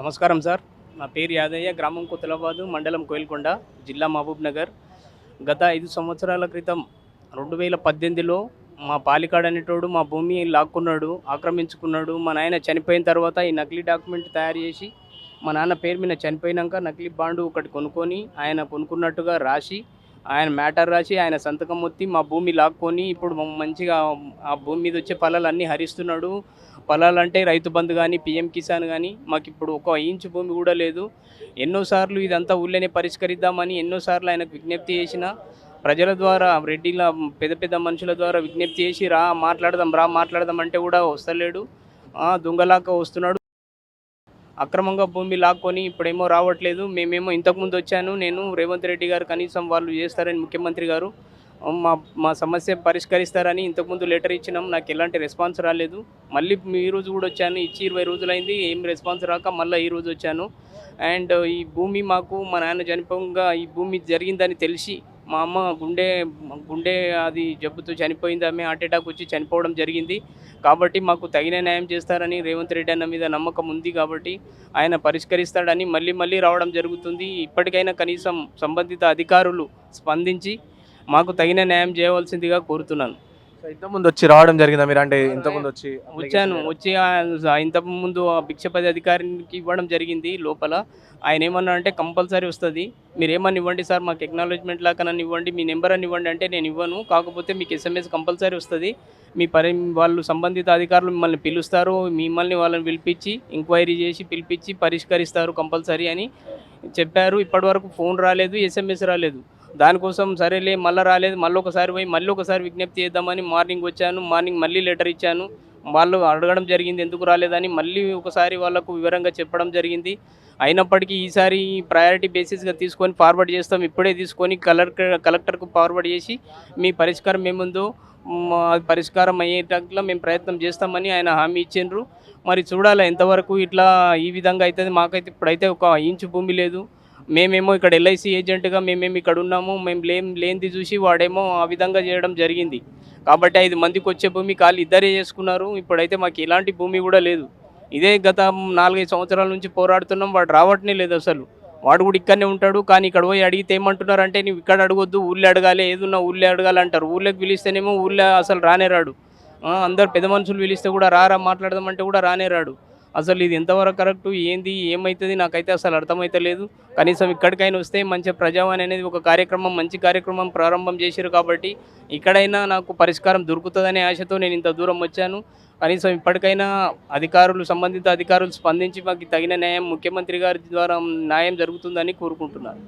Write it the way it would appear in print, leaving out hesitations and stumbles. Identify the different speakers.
Speaker 1: నమస్కారం సార్. నా పేరు యాదయ్య. గ్రామం కొత్తలాబాదు, మండలం కోయిల్కొండ, జిల్లా మహబూబ్‌నగర్. గత 5 సంవత్సరాల క్రితం 2018లో మా పాలికాడు అనేటోడు మా భూమి లాక్కున్నాడు, ఆక్రమించుకున్నాడు. మా నాయన చనిపోయిన తర్వాత ఈ నకిలీ డాక్యుమెంట్ తయారు చేసి, మా నాన్న పేరు మీద చనిపోయినాక నకిలీ బాండు ఒకటి కొనుక్కొని, ఆయన కొనుక్కున్నట్టుగా రాసి, ఆయన మ్యాటర్ రాసి, ఆయన సంతకం ఒత్తి మా భూమి లాక్కొని ఇప్పుడు మంచిగా ఆ భూమి మీద వచ్చే ఫలాలన్నీ హరిస్తున్నాడు. పొలాలంటే రైతు బంధు కానీ, పీఎం కిసాన్ కానీ మాకిప్పుడు ఒక ఇంచు భూమి కూడా లేదు. ఎన్నోసార్లు ఇదంతా ఊళ్ళోనే పరిష్కరిద్దామని ఎన్నోసార్లు ఆయనకు విజ్ఞప్తి చేసినా, ప్రజల ద్వారా రెడ్డిల పెద్ద పెద్ద మనుషుల ద్వారా విజ్ఞప్తి చేసి మాట్లాడదాం అంటే కూడా వస్తలేడు. దొంగలాగా వస్తున్నాడు. అక్రమంగా భూమి లాక్కొని ఇప్పుడేమో రావట్లేదు. మేమేమో ఇంతకుముందు వచ్చాను నేను, రేవంత్ రెడ్డి గారు కనీసం వాళ్ళు చేస్తారని ముఖ్యమంత్రి గారు మా మా సమస్య పరిష్కరిస్తారని ఇంతకుముందు లెటర్ ఇచ్చినాం. నాకు ఎలాంటి రెస్పాన్స్ రాలేదు. మళ్ళీ ఈ రోజు కూడా వచ్చాను. ఇచ్చి 20 రోజులైంది. ఏం రెస్పాన్స్ రాక మళ్ళీ ఈ రోజు వచ్చాను. అండ్ ఈ భూమి మాకు మా నాన్న చనిపోగా ఈ భూమి జరిగిందని తెలిసి మా అమ్మ గుండె అది జబ్బుతో చనిపోయింది. ఆమె హార్ట్ అటాక్ వచ్చి చనిపోవడం జరిగింది. కాబట్టి మాకు తగిన న్యాయం చేస్తారని రేవంత్ రెడ్డి అన్న మీద నమ్మకం ఉంది. కాబట్టి ఆయన పరిష్కరిస్తాడని మళ్ళీ రావడం జరుగుతుంది. ఇప్పటికైనా కనీసం సంబంధిత అధికారులు స్పందించి మాకు తగిన న్యాయం చేయవలసిందిగా కోరుతున్నాను.
Speaker 2: సో ఇంతకుముందు వచ్చి రావడం జరిగిందా మీరు? అంటే ఇంతకుముందు వచ్చి
Speaker 1: వచ్చి ఇంతకుముందు ఆ భిక్షపతి అధికారికి ఇవ్వడం జరిగింది లోపల. ఆయన ఏమన్నా అంటే కంపల్సరీ వస్తుంది, మీరు ఏమన్నా ఇవ్వండి సార్, మాకు ఎక్నాలజ్మెంట్ లాగానని ఇవ్వండి, మీ నెంబర్ అని ఇవ్వండి అంటే నేను ఇవ్వను, కాకపోతే మీకు ఎస్ఎంఎస్ కంపల్సరీ వస్తుంది, వాళ్ళు సంబంధిత అధికారులు మిమ్మల్ని పిలుస్తారు, మిమ్మల్ని వాళ్ళని పిలిపించి ఎంక్వైరీ చేసి పిలిపించి పరిష్కరిస్తారు కంపల్సరీ అని చెప్పారు. ఇప్పటివరకు ఫోన్ రాలేదు, ఎస్ఎంఎస్ రాలేదు. దానికోసం సరేలే మళ్ళీ రాలేదు, మళ్ళీ ఒకసారి విజ్ఞప్తి చేద్దామని మార్నింగ్ వచ్చాను. మార్నింగ్ మళ్ళీ లెటర్ ఇచ్చాను. వాళ్ళు అడగడం జరిగింది ఎందుకు రాలేదని. మళ్ళీ ఒకసారి వాళ్ళకు వివరంగా చెప్పడం జరిగింది. అయినప్పటికీ ఈసారి ప్రయారిటీ బేసిస్గా తీసుకొని ఫార్వర్డ్ చేస్తాం, ఇప్పుడే తీసుకొని కలెక్టర్కు ఫార్వర్డ్ చేసి మీ పరిష్కారం ఏముందో అది పరిష్కారం అయ్యేటట్లా మేము ప్రయత్నం చేస్తామని ఆయన హామీ ఇచ్చిండ్రు. మరి చూడాలి ఎంతవరకు ఇట్లా ఈ విధంగా అవుతుంది. మాకైతే ఇప్పుడైతే ఒక ఇంచు భూమి లేదు. మేమేమో ఇక్కడ ఎల్ఐసి ఏజెంట్గా మేమేమో ఇక్కడ ఉన్నాము. మేము లేనిది చూసి వాడేమో ఆ విధంగా చేయడం జరిగింది. కాబట్టి 5 మందికి వచ్చే భూమి ఇద్దరే చేసుకున్నారు. ఇప్పుడైతే మాకు ఎలాంటి భూమి కూడా లేదు. ఇదే గత 4-5 సంవత్సరాల నుంచి పోరాడుతున్నాం. వాడు రావట్నే లేదు అసలు. వాడు కూడా ఇక్కడనే ఉంటాడు. కానీ ఇక్కడ పోయి అడిగితే ఏమంటున్నారంటే నువ్వు ఇక్కడ అడగొద్దు, ఊళ్ళో అడగాలి, ఏదున్నా ఊళ్ళో అడగాలి అంటారు. ఊళ్ళోకి పిలిస్తేనేమో ఊళ్ళో అసలు రానే రాడు. అందరు పెద్ద మనుషులు పిలిస్తే కూడా మాట్లాడదామంటే కూడా రానే రాడు. అసలు ఇది ఎంతవరకు కరెక్టు, ఏంది ఏమవుతుంది నాకైతే అసలు అర్థమైతే లేదు. కనీసం ఇక్కడికైనా వస్తే మంచి ప్రజావాణి అనేది ఒక మంచి కార్యక్రమం ప్రారంభం చేశారు. కాబట్టి ఇక్కడైనా నాకు పరిష్కారం దొరుకుతుందనే ఆశతో నేను ఇంత దూరం వచ్చాను. కనీసం ఇప్పటికైనా సంబంధిత అధికారులు స్పందించి మాకు తగిన న్యాయం ముఖ్యమంత్రి గారి ద్వారా న్యాయం జరుగుతుందని కోరుకుంటున్నాను.